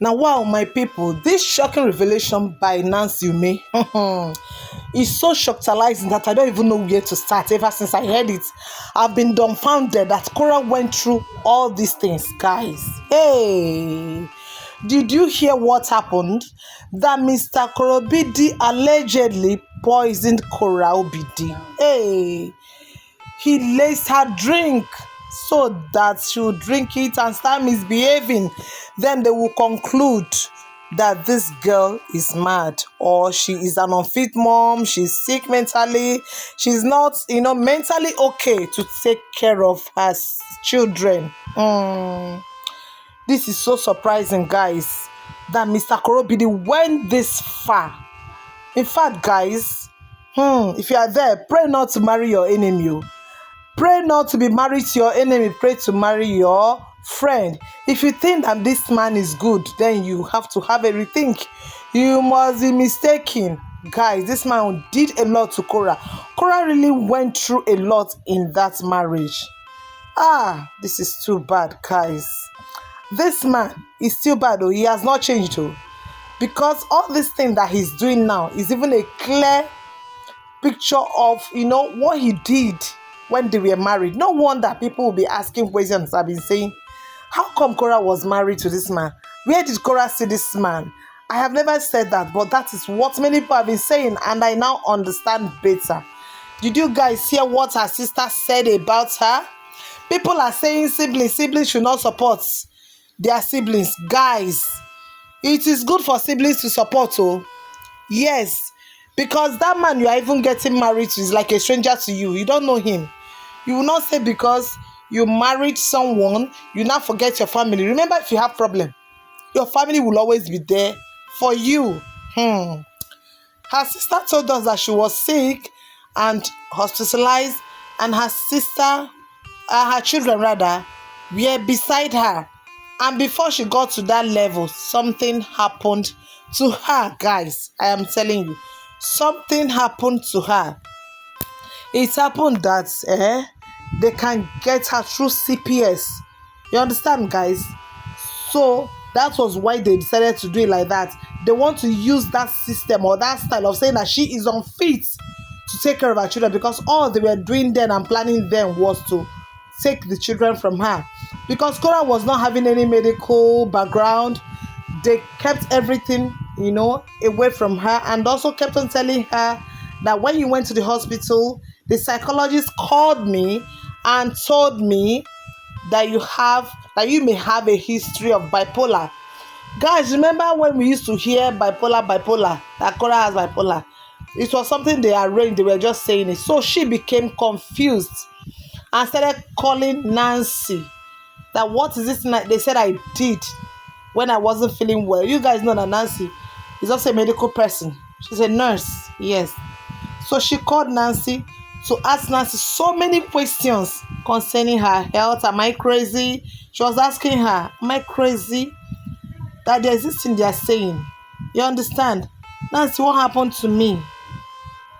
Now, wow, my people, this shocking revelation by Nancy Ume is so shocktalizing that I don't even know where to start. Ever since I heard it, I've been dumbfounded that Korra went through all these things, guys. Hey, did you hear what happened? That Mr.korra Obidi allegedly poisoned Korraobidi. Hey, he laced her drink so that she would drink it and start misbehaving. Then they will conclude that this girl is mad, or she is an unfit mom, she's sick mentally, she's not, mentally okay to take care of her children. This is so surprising, guys, that Mr.korra Obidi went this far. In fact, guys, if you are there, pray not to marry your enemy. Pray not to be married to your enemy. Pray to marry your friend. If you think that this man is good, then you have to have a rethink. You must be mistaken. Guys, this man did a lot to Korra. Korra really went through a lot in that marriage. This is too bad, guys. This man is still bad, though. He has not changed, though. Because all this thing that he's doing now is even a clear picture of, what he did when they were married. No wonder people will be asking questions. I've been saying, how come Korra was married to this man? Where did Korra see this man? I have never said that, but that is what many people have been saying, and I now understand better. Did you guys hear what her sister said about her? People are saying siblings should not support their siblings. Guys, it is good for siblings to support, yes. Because that man you are even getting married to is like a stranger to you. You don't know him. You will not say because you married someone, you now forget your family. Remember, if you have problem, your family will always be there for you. Her sister told us that she was sick and hospitalized, and her sister, her children rather, were beside her. And before she got to that level, something happened to her, guys. I am telling you. Something happened to her. It happened that they can get her through CPS. You understand, guys? So that was why they decided to do it like that. They want to use that system or that style of saying that she is unfit to take care of her children, because all they were doing then and planning then was to take the children from her. Because Korra was not having any medical background, they kept everything away from her, and also kept on telling her that when you went to the hospital, the psychologist called me and told me that you may have a history of bipolar. Guys, remember when we used to hear bipolar, that Korra has bipolar? It was something they arranged, they were just saying it. So she became confused and started calling Nancy. That what is this they said I did when I wasn't feeling well. You guys know that Nancy is also a medical person. She's a nurse, yes. So she called Nancy to ask Nancy so many questions concerning her health. Am I crazy? She was asking her, am I crazy? That there's this thing they are saying. You understand? Nancy, what happened to me?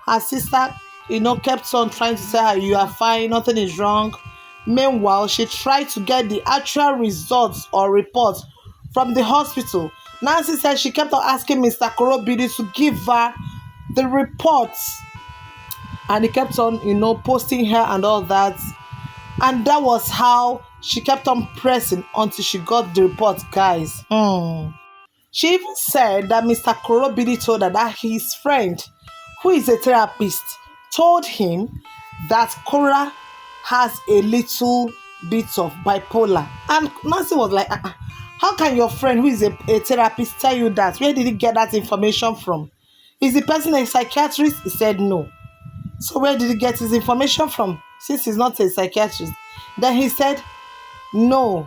Her sister, kept on trying to tell her, you are fine, nothing is wrong. Meanwhile, she tried to get the actual results or reports from the hospital. Nancy said she kept on asking Mr.korra Obidi to give her the reports. And he kept on, posting her and all that. And that was how she kept on pressing until she got the report, guys. She even said that Mr.korra Obidi told her that his friend, who is a therapist, told him that Korra has a little bit of bipolar. And Nancy was like, how can your friend who is a therapist tell you that? Where did he get that information from? Is the person a psychiatrist? He said no. So where did he get his information from, since he's not a psychiatrist? Then he said no,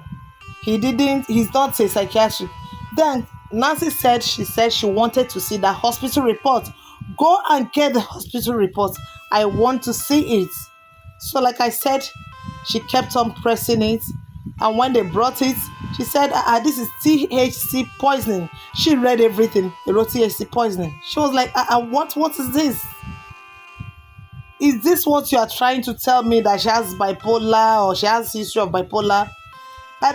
he didn't. He's not a psychiatrist. Then Nancy said she wanted to see the hospital report. Go and get the hospital report. I want to see it. So like I said, she kept on pressing it, and when they brought it, she said, this is THC poisoning. She read everything. They wrote THC poisoning. She was like, what is this? Is this what you are trying to tell me, that she has bipolar or she has history of bipolar?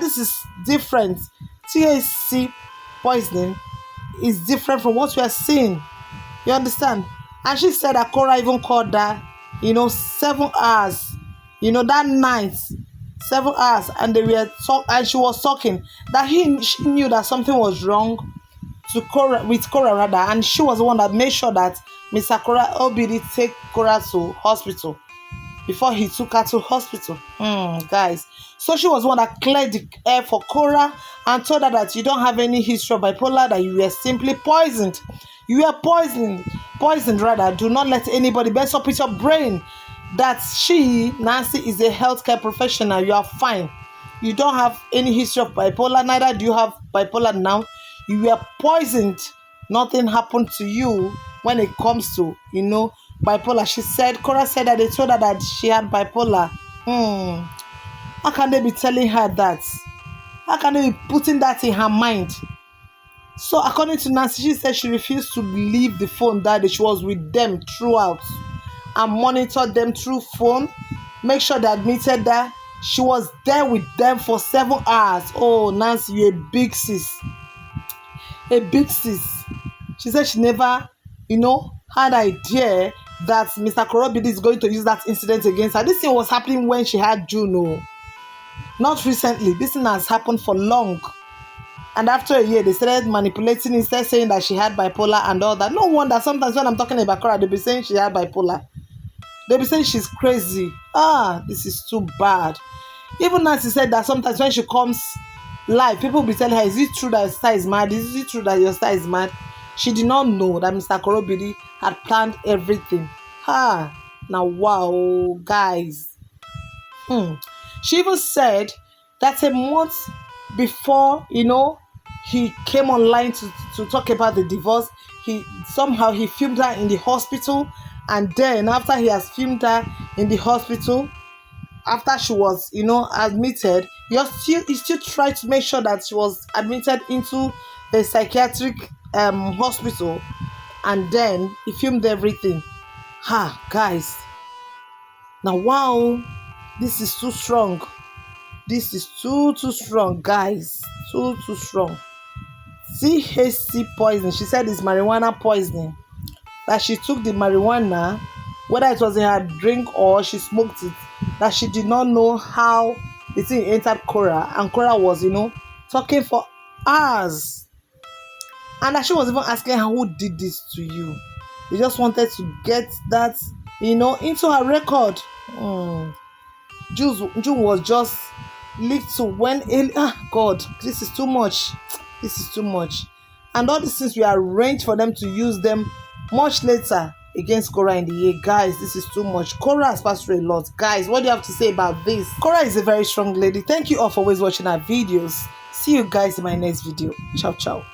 This is different. THC poisoning is different from what we are seeing. You understand? And she said that Korra even called her, 7 hours, that night, 7 hours, and and she was talking that she knew that something was wrong with Korra rather, and she was the one that made sure that Mr.korra Obidi take Korra to hospital before he took her to hospital. Guys. So she was the one that cleared the air for Korra and told her that you don't have any history of bipolar, that you were simply poisoned. You were poisoned rather. Do not let anybody mess up with your brain. That Nancy, is a healthcare professional. You are fine. You don't have any history of bipolar, neither do you have bipolar now. You were poisoned. Nothing happened to you when it comes to, bipolar. Korra said that they told her that she had bipolar. How can they be telling her that? How can they be putting that in her mind? So according to Nancy, she said she refused to leave the phone that she was with them throughout and monitored them through phone. Make sure they admitted that she was there with them for 7 hours. Oh, Nancy, you're a big sis. A big sis. She said she never, had idea that Mr. Korraobidi is going to use that incident against her. This thing was happening when she had Juno. Not recently. This thing has happened for long. And after a year, they started manipulating instead, saying that she had bipolar and all that. No wonder sometimes when I'm talking about Korra, they'll be saying she had bipolar. They'll be saying she's crazy. This is too bad. Even Nancy said that sometimes when she comes live, people will be telling her, is it true that your star is mad? Is it true that your star is mad? She did not know that Mr. Korraobidi had planned everything. Now wow, guys. She even said that a month before, he came online to talk about the divorce, he filmed her in the hospital, and then after he has filmed her in the hospital, after she was, admitted, he still tried to make sure that she was admitted into the psychiatric hospital, and then he filmed everything. Guys. Now wow, this is too strong. This is too strong, guys. Too strong. THC poison. She said it's marijuana poisoning. That she took the marijuana, whether it was in her drink or she smoked it, that she did not know how the thing entered Korra, and Korra was, talking for hours. And that she was even asking her, who did this to you? They just wanted to get that, into her record. June was just leaked to when God, this is too much. This is too much. And all these things we arranged for them to use them much later against Korra in the year. Guys, this is too much. Korra has passed through a lot. Guys, what do you have to say about this? Korra is a very strong lady. Thank you all for always watching our videos. See you guys in my next video. Ciao, ciao.